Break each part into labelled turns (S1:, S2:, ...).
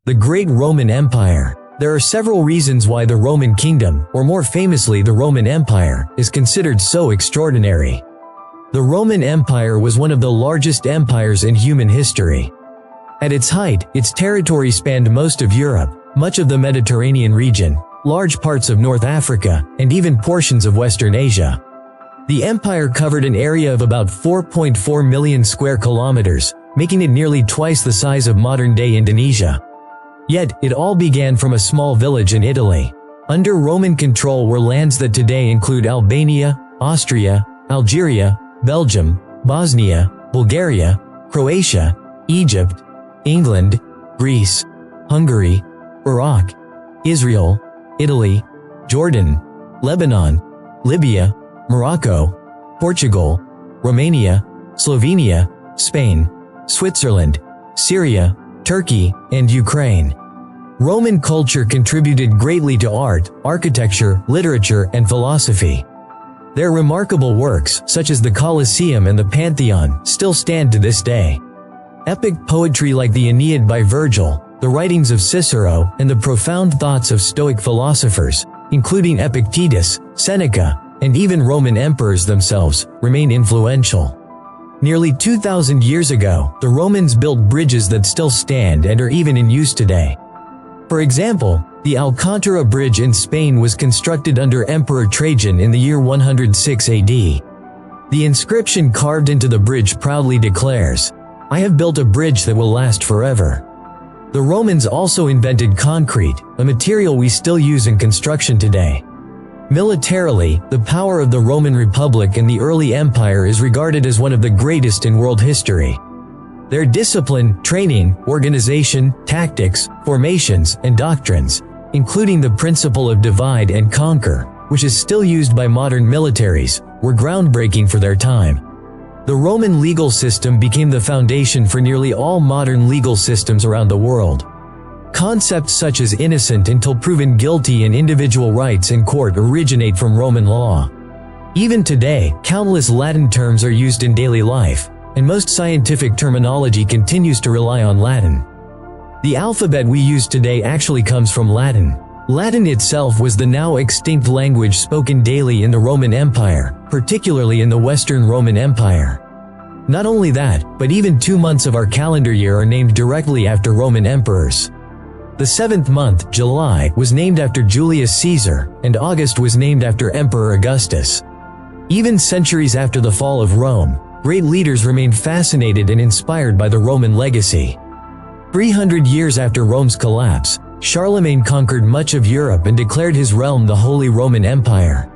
S1: The Great Roman Empire. There are several reasons why the Roman Kingdom, or more famously the Roman Empire, is considered so extraordinary. The Roman Empire was one of the largest empires in human history. At its height, its territory spanned most of Europe, much of the Mediterranean region, large parts of North Africa, and even portions of Western Asia. The empire covered an area of about 4.4 million square kilometers, making it nearly twice the size of modern-day Indonesia. Yet, it all began from a small village in Italy. Under Roman control were lands that today include Albania, Austria, Algeria, Belgium, Bosnia, Bulgaria, Croatia, Egypt, England, Greece, Hungary, Iraq, Israel, Italy, Jordan, Lebanon, Libya, Morocco, Portugal, Romania, Slovenia, Spain, Switzerland, Syria, Turkey, and Ukraine. Roman culture contributed greatly to art, architecture, literature, and philosophy. Their remarkable works, such as the Colosseum and the Pantheon, still stand to this day. Epic poetry like the Aeneid by Virgil, the writings of Cicero, and the profound thoughts of Stoic philosophers, including Epictetus, Seneca, and even Roman emperors themselves, remain influential. Nearly 2,000 years ago, the Romans built bridges that still stand and are even in use today. For example, the Alcantara Bridge in Spain was constructed under Emperor Trajan in the year 106 AD. The inscription carved into the bridge proudly declares, "I have built a bridge that will last forever." The Romans also invented concrete, a material we still use in construction today. Militarily, the power of the Roman Republic and the early empire is regarded as one of the greatest in world history. Their discipline, training, organization, tactics, formations, and doctrines, including the principle of divide and conquer, which is still used by modern militaries, were groundbreaking for their time. The Roman legal system became the foundation for nearly all modern legal systems around the world. Concepts such as innocent until proven guilty and individual rights in court originate from Roman law. Even today, countless Latin terms are used in daily life, and most scientific terminology continues to rely on Latin. The alphabet we use today actually comes from Latin. Latin itself was the now extinct language spoken daily in the Roman Empire, particularly in the Western Roman Empire. Not only that, but even 2 months of our calendar year are named directly after Roman emperors. The 7th month, July, was named after Julius Caesar, and August was named after Emperor Augustus. Even centuries after the fall of Rome, great leaders remained fascinated and inspired by the Roman legacy. 300 years after Rome's collapse, Charlemagne conquered much of Europe and declared his realm the Holy Roman Empire.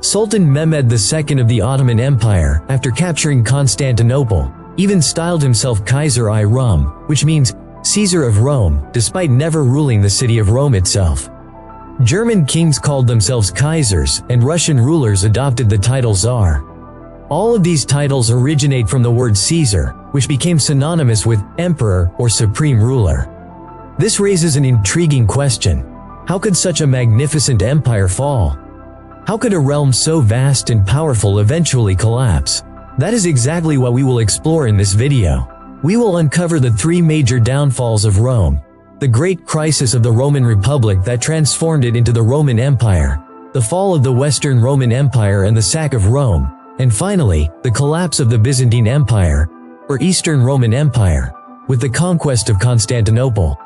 S1: Sultan Mehmed II of the Ottoman Empire, after capturing Constantinople, even styled himself Kaiser I Rum, which means Caesar of Rome, despite never ruling the city of Rome itself. German kings called themselves Kaisers, and Russian rulers adopted the title Tsar. All of these titles originate from the word Caesar, which became synonymous with emperor or supreme ruler. This raises an intriguing question. How could such a magnificent empire fall? How could a realm so vast and powerful eventually collapse? That is exactly what we will explore in this video. We will uncover the 3 major downfalls of Rome, the great crisis of the Roman Republic that transformed it into the Roman Empire, the fall of the Western Roman Empire and the sack of Rome, and finally, the collapse of the Byzantine Empire, or Eastern Roman Empire, with the conquest of Constantinople.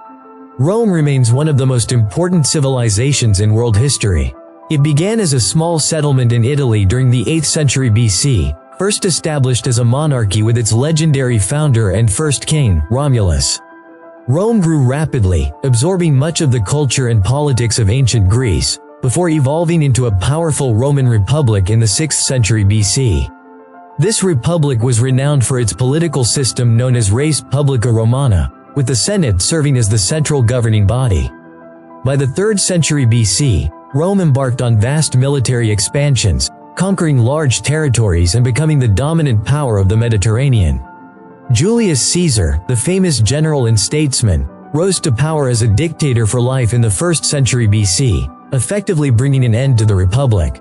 S1: Rome remains one of the most important civilizations in world history. It began as a small settlement in Italy during the 8th century BC, first established as a monarchy with its legendary founder and first king, Romulus. Rome grew rapidly, absorbing much of the culture and politics of ancient Greece, before evolving into a powerful Roman republic in the 6th century BC. This republic was renowned for its political system known as Res Publica Romana, with the Senate serving as the central governing body. By the 3rd century BC, Rome embarked on vast military expansions, conquering large territories and becoming the dominant power of the Mediterranean. Julius Caesar, the famous general and statesman, rose to power as a dictator for life in the 1st century BC, effectively bringing an end to the Republic.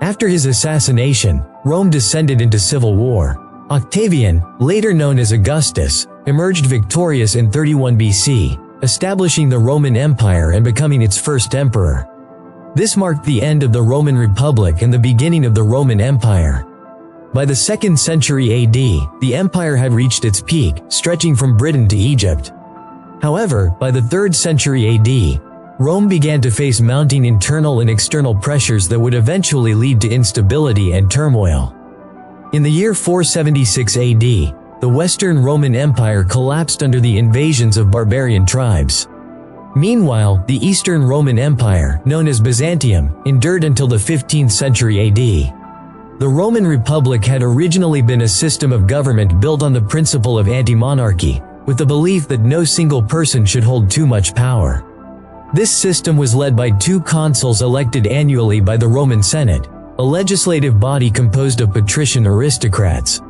S1: After his assassination, Rome descended into civil war. Octavian, later known as Augustus, emerged victorious in 31 BC, establishing the Roman Empire and becoming its first emperor. This marked the end of the Roman Republic and the beginning of the Roman Empire. By the 2nd century AD, the empire had reached its peak, stretching from Britain to Egypt. However, by the 3rd century AD, Rome began to face mounting internal and external pressures that would eventually lead to instability and turmoil. In the year 476 AD, the Western Roman Empire collapsed under the invasions of barbarian tribes. Meanwhile, the Eastern Roman Empire, known as Byzantium, endured until the 15th century AD. The Roman Republic had originally been a system of government built on the principle of anti-monarchy, with the belief that no single person should hold too much power. This system was led by 2 consuls elected annually by the Roman Senate, a legislative body composed of patrician aristocrats.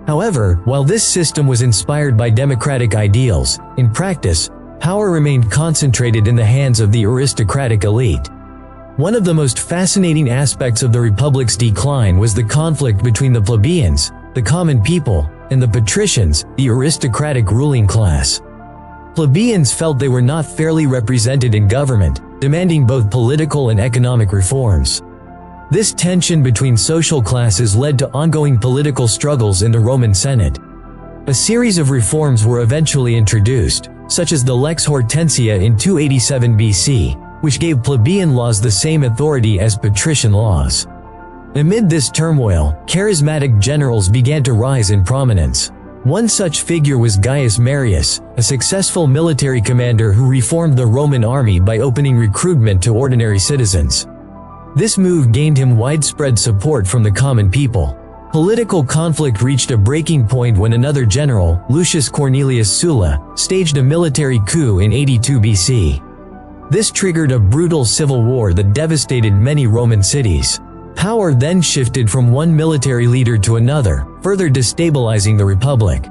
S1: However, while this system was inspired by democratic ideals, in practice, power remained concentrated in the hands of the aristocratic elite. One of the most fascinating aspects of the Republic's decline was the conflict between the plebeians, the common people, and the patricians, the aristocratic ruling class. Plebeians felt they were not fairly represented in government, demanding both political and economic reforms. This tension between social classes led to ongoing political struggles in the Roman Senate. A series of reforms were eventually introduced, such as the Lex Hortensia in 287 BC, which gave plebeian laws the same authority as patrician laws. Amid this turmoil, charismatic generals began to rise in prominence. One such figure was Gaius Marius, a successful military commander who reformed the Roman army by opening recruitment to ordinary citizens. This move gained him widespread support from the common people. Political conflict reached a breaking point when another general, Lucius Cornelius Sulla, staged a military coup in 82 BC. This triggered a brutal civil war that devastated many Roman cities. Power then shifted from one military leader to another, further destabilizing the Republic.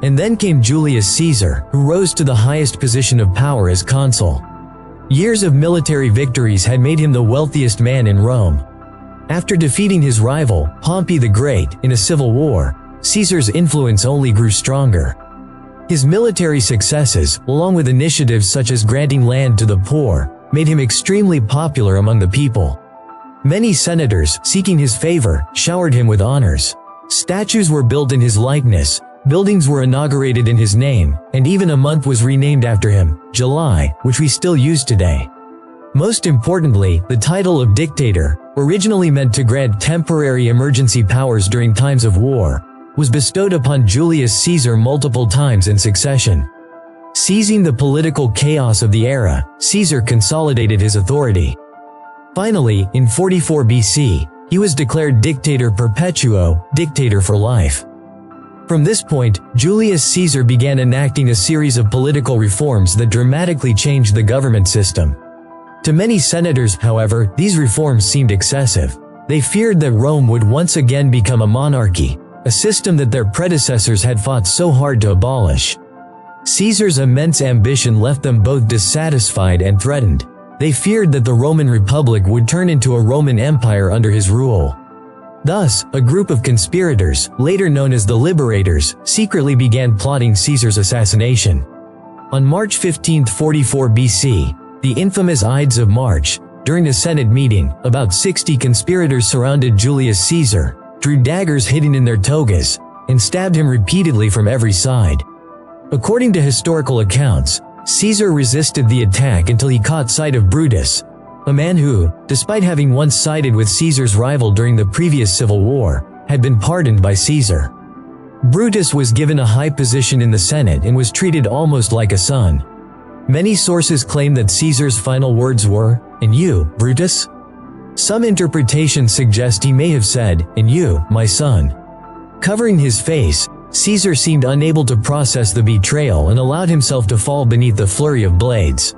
S1: And then came Julius Caesar, who rose to the highest position of power as consul. Years of military victories had made him the wealthiest man in Rome. After defeating his rival, Pompey the Great, in a civil war, Caesar's influence only grew stronger. His military successes, along with initiatives such as granting land to the poor, made him extremely popular among the people. Many senators, seeking his favor, showered him with honors. Statues were built in his likeness, buildings were inaugurated in his name, and even a month was renamed after him, July, which we still use today. Most importantly, the title of dictator, originally meant to grant temporary emergency powers during times of war, was bestowed upon Julius Caesar multiple times in succession. Seizing the political chaos of the era, Caesar consolidated his authority. Finally, in 44 BC, he was declared dictator perpetuo, dictator for life. From this point, Julius Caesar began enacting a series of political reforms that dramatically changed the government system. To many senators, however, these reforms seemed excessive. They feared that Rome would once again become a monarchy, a system that their predecessors had fought so hard to abolish. Caesar's immense ambition left them both dissatisfied and threatened. They feared that the Roman Republic would turn into a Roman Empire under his rule. Thus, a group of conspirators, later known as the Liberators, secretly began plotting Caesar's assassination. On March 15, 44 BC, the infamous Ides of March, during a Senate meeting, about 60 conspirators surrounded Julius Caesar, drew daggers hidden in their togas, and stabbed him repeatedly from every side. According to historical accounts, Caesar resisted the attack until he caught sight of Brutus, a man who, despite having once sided with Caesar's rival during the previous civil war, had been pardoned by Caesar. Brutus was given a high position in the Senate and was treated almost like a son. Many sources claim that Caesar's final words were, "And you, Brutus?" Some interpretations suggest he may have said, "And you, my son." Covering his face, Caesar seemed unable to process the betrayal and allowed himself to fall beneath the flurry of blades.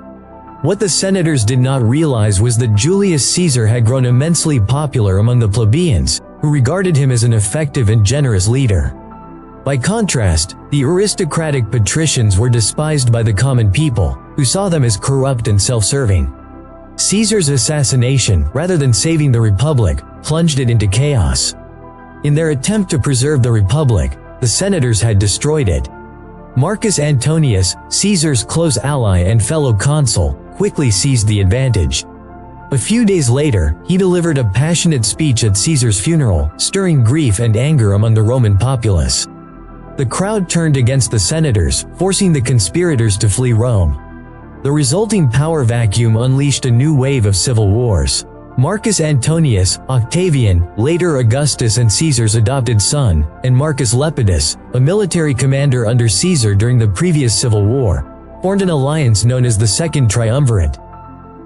S1: What the senators did not realize was that Julius Caesar had grown immensely popular among the plebeians, who regarded him as an effective and generous leader. By contrast, the aristocratic patricians were despised by the common people, who saw them as corrupt and self-serving. Caesar's assassination, rather than saving the Republic, plunged it into chaos. In their attempt to preserve the Republic, the senators had destroyed it. Marcus Antonius, Caesar's close ally and fellow consul, quickly seized the advantage. A few days later, he delivered a passionate speech at Caesar's funeral, stirring grief and anger among the Roman populace. The crowd turned against the senators, forcing the conspirators to flee Rome. The resulting power vacuum unleashed a new wave of civil wars. Marcus Antonius, Octavian, later Augustus and Caesar's adopted son, and Marcus Lepidus, a military commander under Caesar during the previous civil war, formed an alliance known as the Second Triumvirate.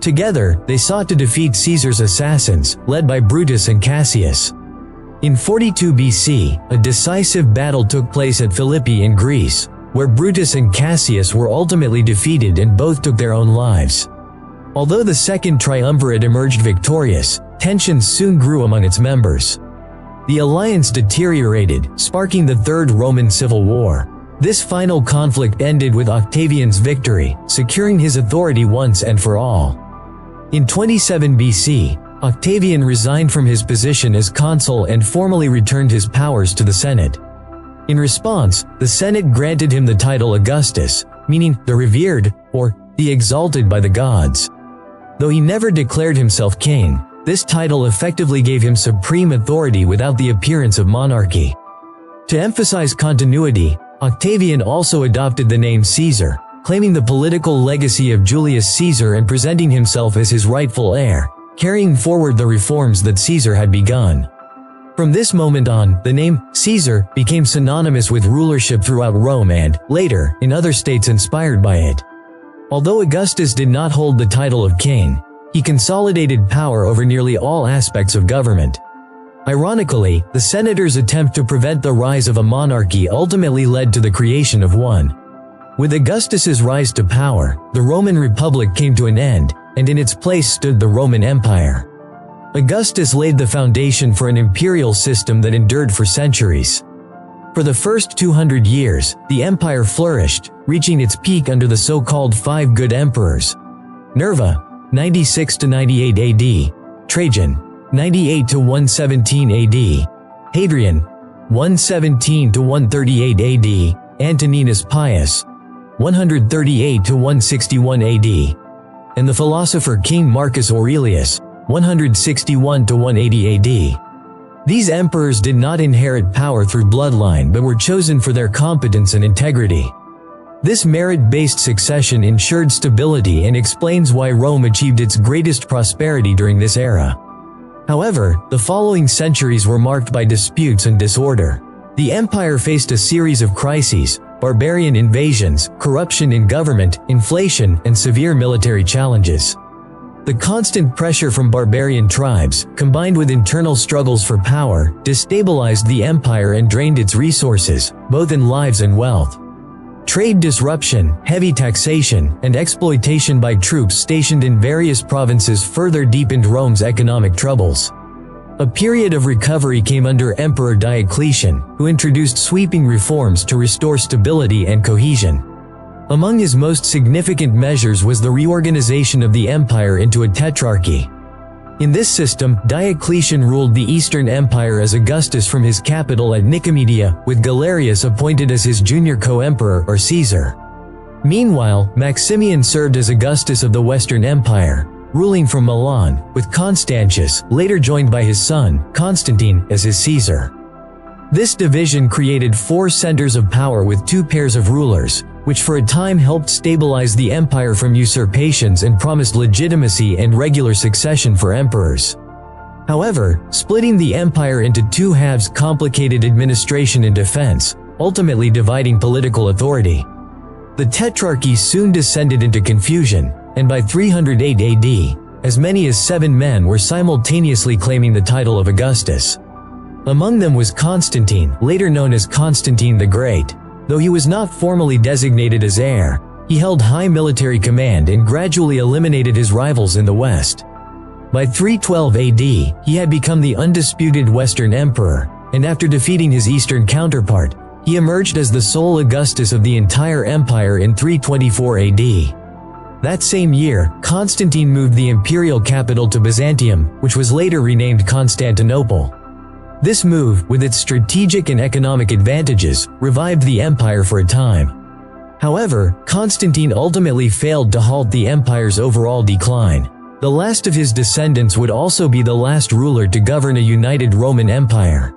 S1: Together, they sought to defeat Caesar's assassins, led by Brutus and Cassius. In 42 BC, a decisive battle took place at Philippi in Greece, where Brutus and Cassius were ultimately defeated and both took their own lives. Although the Second Triumvirate emerged victorious, tensions soon grew among its members. The alliance deteriorated, sparking the Third Roman Civil War. This final conflict ended with Octavian's victory, securing his authority once and for all. In 27 BC, Octavian resigned from his position as consul and formally returned his powers to the Senate. In response, the Senate granted him the title Augustus, meaning the revered, or the exalted by the gods. Though he never declared himself king, this title effectively gave him supreme authority without the appearance of monarchy. To emphasize continuity, Octavian also adopted the name Caesar, claiming the political legacy of Julius Caesar and presenting himself as his rightful heir, carrying forward the reforms that Caesar had begun. From this moment on, the name Caesar became synonymous with rulership throughout Rome and, later, in other states inspired by it. Although Augustus did not hold the title of king, he consolidated power over nearly all aspects of government. Ironically, the senators' attempt to prevent the rise of a monarchy ultimately led to the creation of one. With Augustus's rise to power, the Roman Republic came to an end, and in its place stood the Roman Empire. Augustus laid the foundation for an imperial system that endured for centuries. For the first 200 years, the empire flourished, reaching its peak under the so-called Five Good Emperors: Nerva, 96 to 98 AD; Trajan, 98 to 117 AD; Hadrian, 117 to 138 AD; Antoninus Pius, 138 to 161 AD; and the philosopher King Marcus Aurelius, 161 to 180 AD. These emperors did not inherit power through bloodline but were chosen for their competence and integrity. This merit-based succession ensured stability and explains why Rome achieved its greatest prosperity during this era. However, the following centuries were marked by disputes and disorder. The empire faced a series of crises: barbarian invasions, corruption in government, inflation, and severe military challenges. The constant pressure from barbarian tribes, combined with internal struggles for power, destabilized the empire and drained its resources, both in lives and wealth. Trade disruption, heavy taxation, and exploitation by troops stationed in various provinces further deepened Rome's economic troubles. A period of recovery came under Emperor Diocletian, who introduced sweeping reforms to restore stability and cohesion. Among his most significant measures was the reorganization of the empire into a tetrarchy. In this system, Diocletian ruled the Eastern Empire as Augustus from his capital at Nicomedia, with Galerius appointed as his junior co-emperor or Caesar. Meanwhile, Maximian served as Augustus of the Western Empire, ruling from Milan, with Constantius, later joined by his son, Constantine, as his Caesar. This division created four centers of power with two pairs of rulers, which for a time helped stabilize the empire from usurpations and promised legitimacy and regular succession for emperors. However, splitting the empire into two halves complicated administration and defense, ultimately dividing political authority. The tetrarchy soon descended into confusion, and by 308 AD, as many as 7 men were simultaneously claiming the title of Augustus. Among them was Constantine, later known as Constantine the Great. Though he was not formally designated as heir, he held high military command and gradually eliminated his rivals in the West. By 312 AD, he had become the undisputed Western Emperor, and after defeating his Eastern counterpart, he emerged as the sole Augustus of the entire empire in 324 AD. That same year, Constantine moved the imperial capital to Byzantium, which was later renamed Constantinople. This move, with its strategic and economic advantages, revived the empire for a time. However, Constantine ultimately failed to halt the empire's overall decline. The last of his descendants would also be the last ruler to govern a united Roman Empire.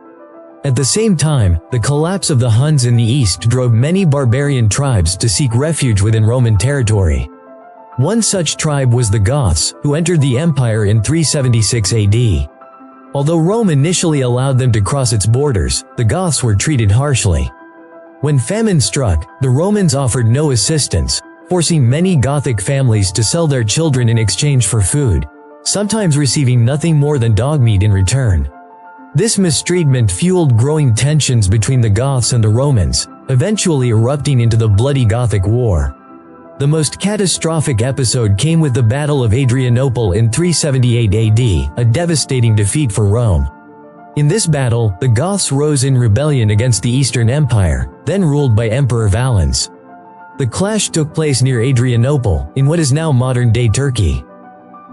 S1: At the same time, the collapse of the Huns in the east drove many barbarian tribes to seek refuge within Roman territory. One such tribe was the Goths, who entered the empire in 376 AD. Although Rome initially allowed them to cross its borders, the Goths were treated harshly. When famine struck, the Romans offered no assistance, forcing many Gothic families to sell their children in exchange for food, sometimes receiving nothing more than dog meat in return. This mistreatment fueled growing tensions between the Goths and the Romans, eventually erupting into the bloody Gothic War. The most catastrophic episode came with the Battle of Adrianople in 378 AD, a devastating defeat for Rome. In this battle, the Goths rose in rebellion against the Eastern Empire, then ruled by Emperor Valens. The clash took place near Adrianople, in what is now modern-day Turkey.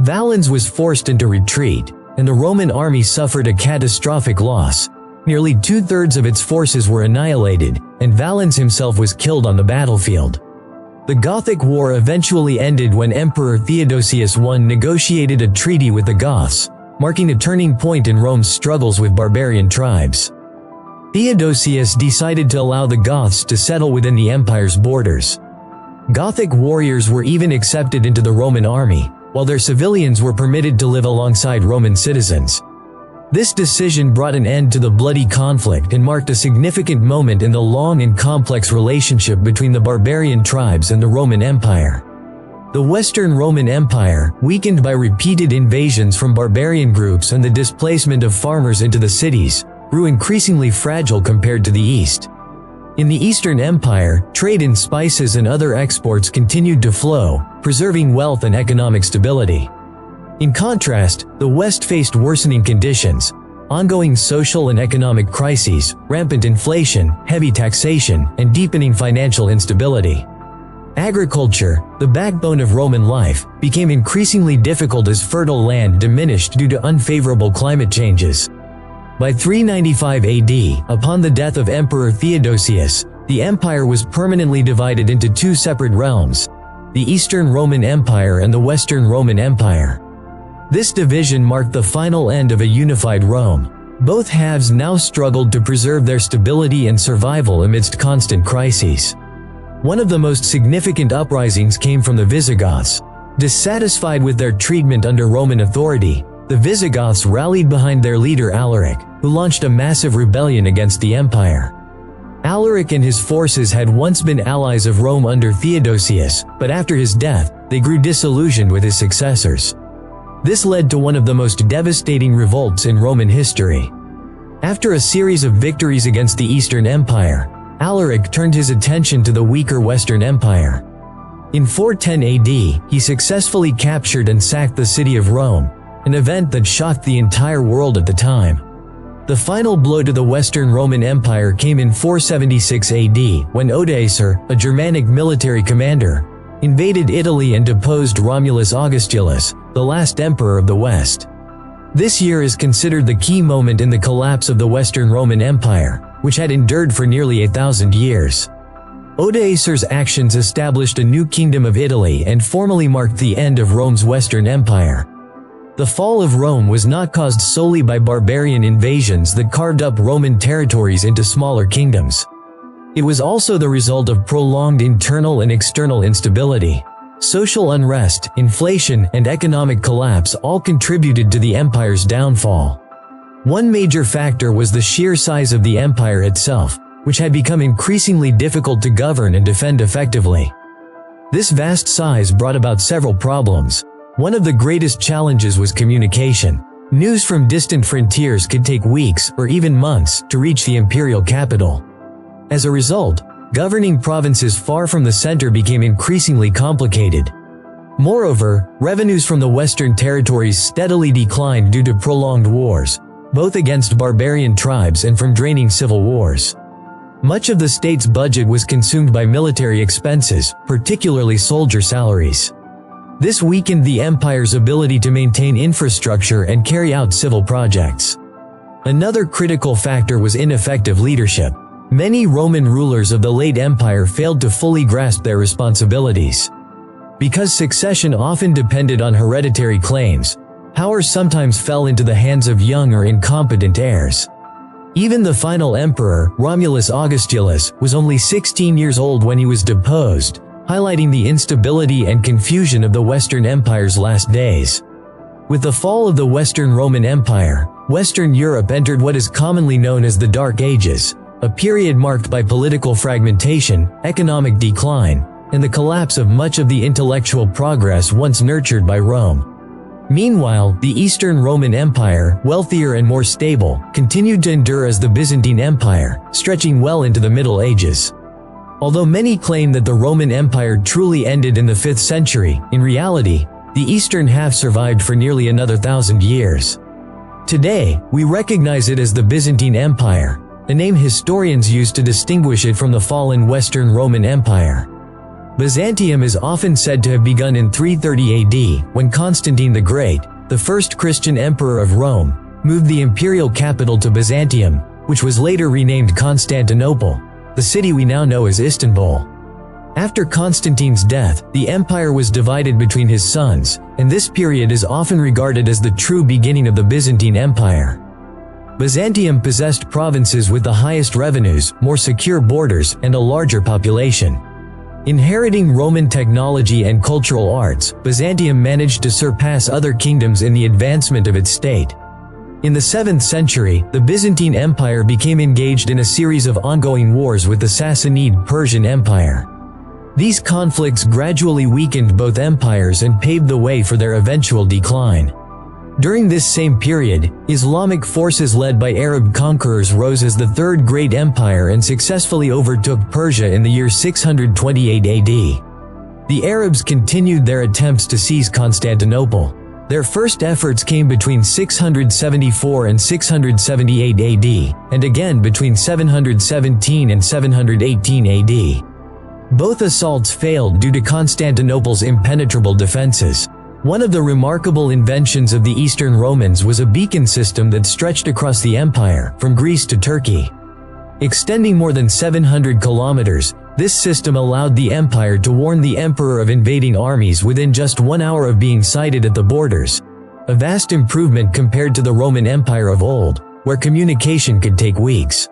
S1: Valens was forced into retreat, and the Roman army suffered a catastrophic loss. Nearly two-thirds of its forces were annihilated, and Valens himself was killed on the battlefield. The Gothic War eventually ended when Emperor Theodosius I negotiated a treaty with the Goths, marking a turning point in Rome's struggles with barbarian tribes. Theodosius decided to allow the Goths to settle within the empire's borders. Gothic warriors were even accepted into the Roman army, while their civilians were permitted to live alongside Roman citizens. This decision brought an end to the bloody conflict and marked a significant moment in the long and complex relationship between the barbarian tribes and the Roman Empire. The Western Roman Empire, weakened by repeated invasions from barbarian groups and the displacement of farmers into the cities, grew increasingly fragile compared to the East. In the Eastern Empire, trade in spices and other exports continued to flow, preserving wealth and economic stability. In contrast, the West faced worsening conditions, ongoing social and economic crises, rampant inflation, heavy taxation, and deepening financial instability. Agriculture, the backbone of Roman life, became increasingly difficult as fertile land diminished due to unfavorable climate changes. By 395 AD, upon the death of Emperor Theodosius, the empire was permanently divided into two separate realms, the Eastern Roman Empire and the Western Roman Empire. This division marked the final end of a unified Rome. Both halves now struggled to preserve their stability and survival amidst constant crises. One of the most significant uprisings came from the Visigoths. Dissatisfied with their treatment under Roman authority, the Visigoths rallied behind their leader Alaric, who launched a massive rebellion against the empire. Alaric and his forces had once been allies of Rome under Theodosius, but after his death, they grew disillusioned with his successors. This led to one of the most devastating revolts in Roman history. After a series of victories against the Eastern Empire, Alaric turned his attention to the weaker Western Empire. In 410 AD, he successfully captured and sacked the city of Rome, an event that shocked the entire world at the time. The final blow to the Western Roman Empire came in 476 AD, when Odoacer, a Germanic military commander, invaded Italy and deposed Romulus Augustulus, the last emperor of the West. This year is considered the key moment in the collapse of the Western Roman Empire, which had endured for nearly 1,000 years. Odoacer's actions established a new kingdom of Italy and formally marked the end of Rome's Western Empire. The fall of Rome was not caused solely by barbarian invasions that carved up Roman territories into smaller kingdoms. It was also the result of prolonged internal and external instability. Social unrest, inflation, and economic collapse all contributed to the empire's downfall. One major factor was the sheer size of the empire itself, which had become increasingly difficult to govern and defend effectively. This vast size brought about several problems. One of the greatest challenges was communication. News from distant frontiers could take weeks or even months to reach the imperial capital. As a result, governing provinces far from the center became increasingly complicated. Moreover, revenues from the western territories steadily declined due to prolonged wars, both against barbarian tribes and from draining civil wars. Much of the state's budget was consumed by military expenses, particularly soldier salaries. This weakened the empire's ability to maintain infrastructure and carry out civil projects. Another critical factor was ineffective leadership. Many Roman rulers of the late empire failed to fully grasp their responsibilities. Because succession often depended on hereditary claims, power sometimes fell into the hands of young or incompetent heirs. Even the final emperor, Romulus Augustulus, was only 16 years old when he was deposed, highlighting the instability and confusion of the Western Empire's last days. With the fall of the Western Roman Empire, Western Europe entered what is commonly known as the Dark Ages, a period marked by political fragmentation, economic decline, and the collapse of much of the intellectual progress once nurtured by Rome. Meanwhile, the Eastern Roman Empire, wealthier and more stable, continued to endure as the Byzantine Empire, stretching well into the Middle Ages. Although many claim that the Roman Empire truly ended in the 5th century, in reality, the eastern half survived for nearly another 1,000 years. Today, we recognize it as the Byzantine Empire, a name historians use to distinguish it from the fallen Western Roman Empire. Byzantium is often said to have begun in 330 AD, when Constantine the Great, the first Christian emperor of Rome, moved the imperial capital to Byzantium, which was later renamed Constantinople, the city we now know as Istanbul. After Constantine's death, the empire was divided between his sons, and this period is often regarded as the true beginning of the Byzantine Empire. Byzantium possessed provinces with the highest revenues, more secure borders, and a larger population. Inheriting Roman technology and cultural arts, Byzantium managed to surpass other kingdoms in the advancement of its state. In the 7th century, the Byzantine Empire became engaged in a series of ongoing wars with the Sassanid Persian Empire. These conflicts gradually weakened both empires and paved the way for their eventual decline. During this same period, Islamic forces led by Arab conquerors rose as the Third Great Empire and successfully overtook Persia in the year 628 AD. The Arabs continued their attempts to seize Constantinople. Their first efforts came between 674 and 678 AD, and again between 717 and 718 AD. Both assaults failed due to Constantinople's impenetrable defenses. One of the remarkable inventions of the Eastern Romans was a beacon system that stretched across the empire, from Greece to Turkey. Extending more than 700 kilometers, this system allowed the empire to warn the emperor of invading armies within just 1 hour of being sighted at the borders, a vast improvement compared to the Roman Empire of old, where communication could take weeks.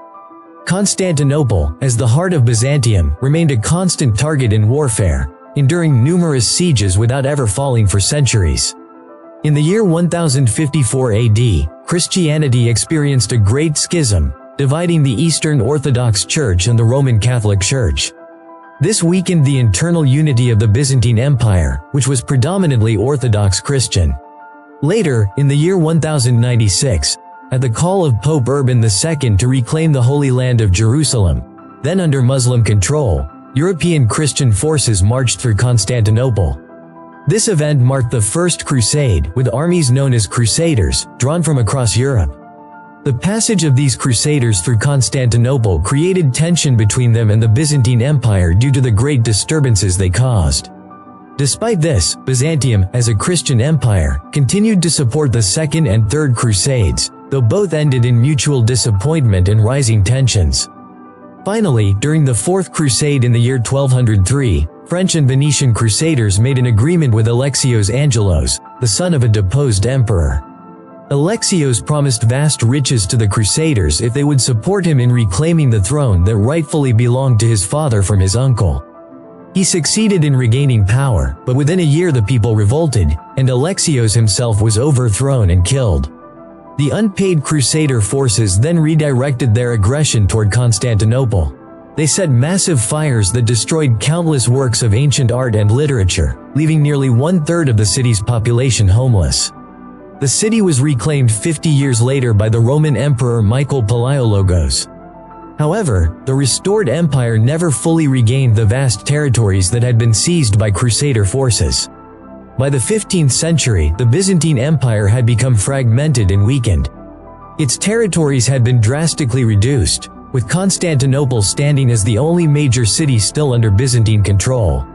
S1: Constantinople, as the heart of Byzantium, remained a constant target in warfare, enduring numerous sieges without ever falling for centuries. In the year 1054 AD, Christianity experienced a great schism, dividing the Eastern Orthodox Church and the Roman Catholic Church. This weakened the internal unity of the Byzantine Empire, which was predominantly Orthodox Christian. Later, in the year 1096, at the call of Pope Urban II to reclaim the Holy Land of Jerusalem, then under Muslim control, European Christian forces marched through Constantinople. This event marked the First Crusade, with armies known as Crusaders, drawn from across Europe. The passage of these Crusaders through Constantinople created tension between them and the Byzantine Empire due to the great disturbances they caused. Despite this, Byzantium, as a Christian empire, continued to support the Second and Third Crusades, though both ended in mutual disappointment and rising tensions. Finally, during the Fourth Crusade in the year 1203, French and Venetian crusaders made an agreement with Alexios Angelos, the son of a deposed emperor. Alexios promised vast riches to the crusaders if they would support him in reclaiming the throne that rightfully belonged to his father from his uncle. He succeeded in regaining power, but within a year the people revolted, and Alexios himself was overthrown and killed. The unpaid Crusader forces then redirected their aggression toward Constantinople. They set massive fires that destroyed countless works of ancient art and literature, leaving nearly 1/3 of the city's population homeless. The city was reclaimed 50 years later by the Roman Emperor Michael Palaiologos. However, the restored empire never fully regained the vast territories that had been seized by Crusader forces. By the 15th century, the Byzantine Empire had become fragmented and weakened. Its territories had been drastically reduced, with Constantinople standing as the only major city still under Byzantine control.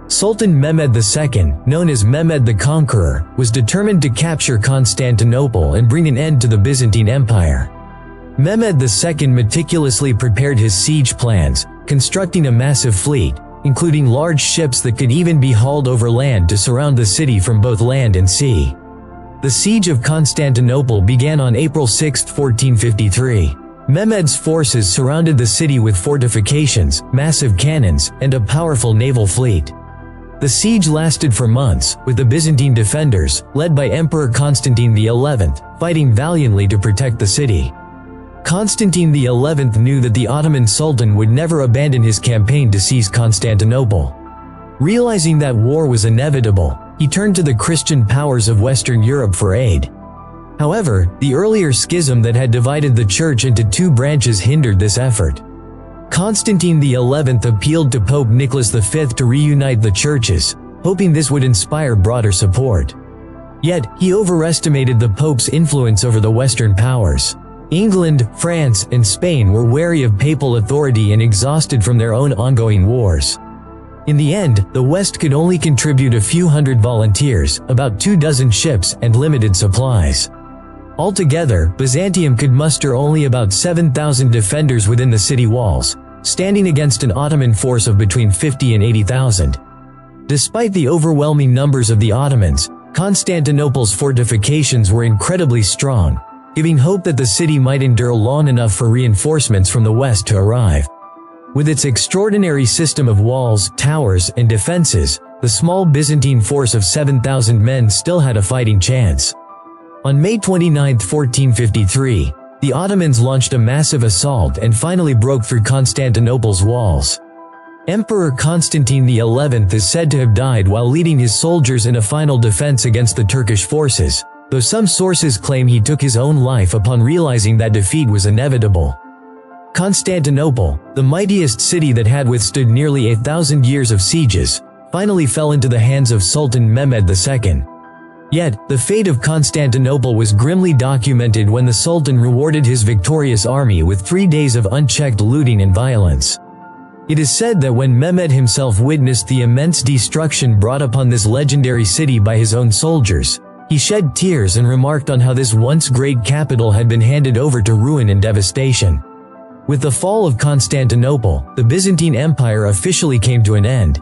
S1: Sultan Mehmed II, known as Mehmed the Conqueror, was determined to capture Constantinople and bring an end to the Byzantine Empire. Mehmed II meticulously prepared his siege plans, constructing a massive fleet, including large ships that could even be hauled over land to surround the city from both land and sea. The siege of Constantinople began on April 6, 1453. Mehmed's forces surrounded the city with fortifications, massive cannons, and a powerful naval fleet. The siege lasted for months, with the Byzantine defenders, led by Emperor Constantine XI, fighting valiantly to protect the city. Constantine XI knew that the Ottoman Sultan would never abandon his campaign to seize Constantinople. Realizing that war was inevitable, he turned to the Christian powers of Western Europe for aid. However, the earlier schism that had divided the church into two branches hindered this effort. Constantine XI appealed to Pope Nicholas V to reunite the churches, hoping this would inspire broader support. Yet, he overestimated the Pope's influence over the Western powers. England, France, and Spain were wary of papal authority and exhausted from their own ongoing wars. In the end, the West could only contribute a few hundred volunteers, about 24 ships, and limited supplies. Altogether, Byzantium could muster only about 7,000 defenders within the city walls, standing against an Ottoman force of between 50 and 80,000. Despite the overwhelming numbers of the Ottomans, Constantinople's fortifications were incredibly strong, giving hope that the city might endure long enough for reinforcements from the west to arrive. With its extraordinary system of walls, towers, and defenses, the small Byzantine force of 7,000 men still had a fighting chance. On May 29, 1453, the Ottomans launched a massive assault and finally broke through Constantinople's walls. Emperor Constantine XI is said to have died while leading his soldiers in a final defense against the Turkish forces, though some sources claim he took his own life upon realizing that defeat was inevitable. Constantinople, the mightiest city that had withstood nearly 1,000 years of sieges, finally fell into the hands of Sultan Mehmed II. Yet, the fate of Constantinople was grimly documented when the Sultan rewarded his victorious army with 3 days of unchecked looting and violence. It is said that when Mehmed himself witnessed the immense destruction brought upon this legendary city by his own soldiers, he shed tears and remarked on how this once great capital had been handed over to ruin and devastation. With the fall of Constantinople, the Byzantine Empire officially came to an end.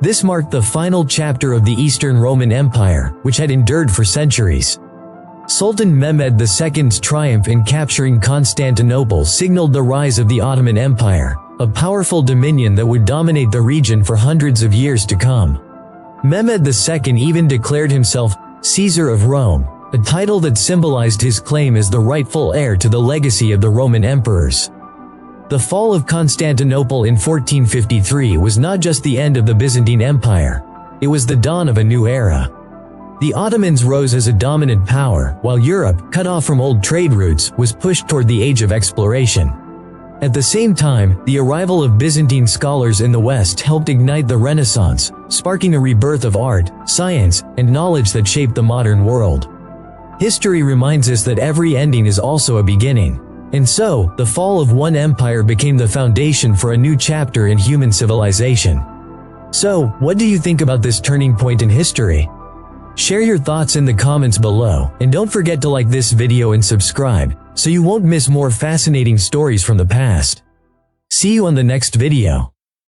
S1: This marked the final chapter of the Eastern Roman Empire, which had endured for centuries. Sultan Mehmed II's triumph in capturing Constantinople signaled the rise of the Ottoman Empire, a powerful dominion that would dominate the region for hundreds of years to come. Mehmed II even declared himself Caesar of Rome, a title that symbolized his claim as the rightful heir to the legacy of the Roman emperors. The fall of Constantinople in 1453 was not just the end of the Byzantine Empire, it was the dawn of a new era. The Ottomans rose as a dominant power, while Europe, cut off from old trade routes, was pushed toward the age of exploration. At the same time, the arrival of Byzantine scholars in the West helped ignite the Renaissance, sparking a rebirth of art, science, and knowledge that shaped the modern world. History reminds us that every ending is also a beginning. And so, the fall of one empire became the foundation for a new chapter in human civilization. So, what do you think about this turning point in history? Share your thoughts in the comments below, and don't forget to like this video and subscribe, so you won't miss more fascinating stories from the past. See you on the next video.